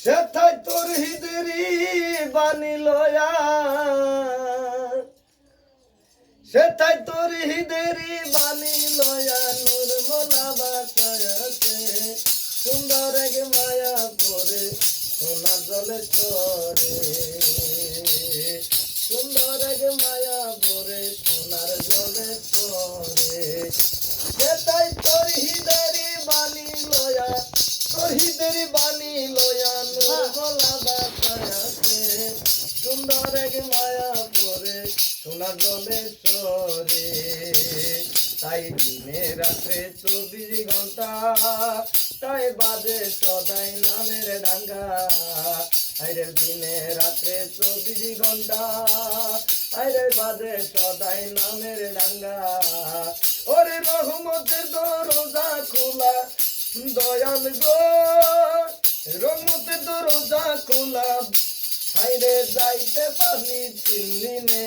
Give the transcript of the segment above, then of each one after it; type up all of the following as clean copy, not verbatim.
সেথায় তোর হৃদরি বাণী লয়া সেথায় তোর হৃদরি বাণী লয়া নির্মলা বাতায়াতে সুন্দর এক মায়া পরে সোনার জলে চরে সুন্দর এক মায়া পরে সোনার জলে চরে সেথায় তোর হৃদরি বাণী লয়া তোর হৃদরি বাণী লয়া নির্মলা বাতায়াতে সুন্দর এক মায়া পরে সোনার জলে চরে তাই দিনে রাত্রে 24 ঘন্টা তাই বাজে সদাই নামের ডাঙ্গা আইরে দিনে রাত্রে 24 ঘন্টা আইরে বাজে সদাই নামের ডাঙ্গা ওরে রহমতের দরজা খোলা দয়াল গো রহমতের দরজা খোলা হাইরে যাইতে পারি চিল্লিনে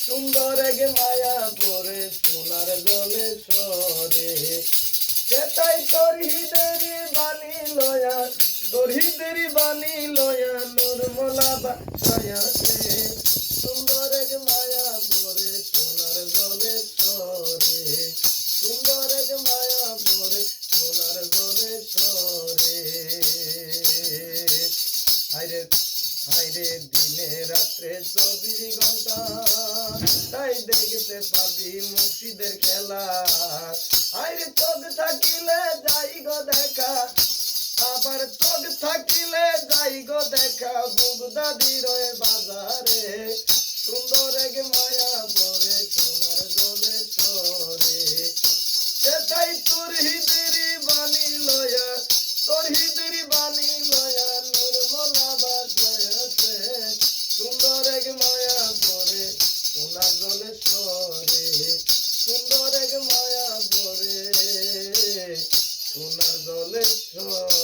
সুন্দর এক মায়া পরে সোনার জলে সরে সেটাই তোর হৃদরি বাণী লয়া তোর হৃদরি বাণী লয়া নির্মলা বাতায়াতে সুন্দর এক মায়া পরে সোনার জলে সরে সুন্দর এক মায়া পরে সোনার জলে সরে হাইরে হাইরে দিনে রাত্রে 24 ঘন্টা তাই দেখতে পাবি মুর্শিদের খেলা হাইরে চোখ থাকিলে যাই গো দেখা আবার চোখ থাকিলে যাই গো দেখা বুগদাদির বাজারে সুন্দর এক মায়া পরে সোনার জলে চরে সেটাই তোর হৃদরি বাণী লয়া তোর হৃদরি বাণী লয়া নির্মলা বাতায়াতে সুন্দর এক মায়া পরে সোনার জলে সরে সুন্দর এক মায়া পরে সোনার জলে সরে।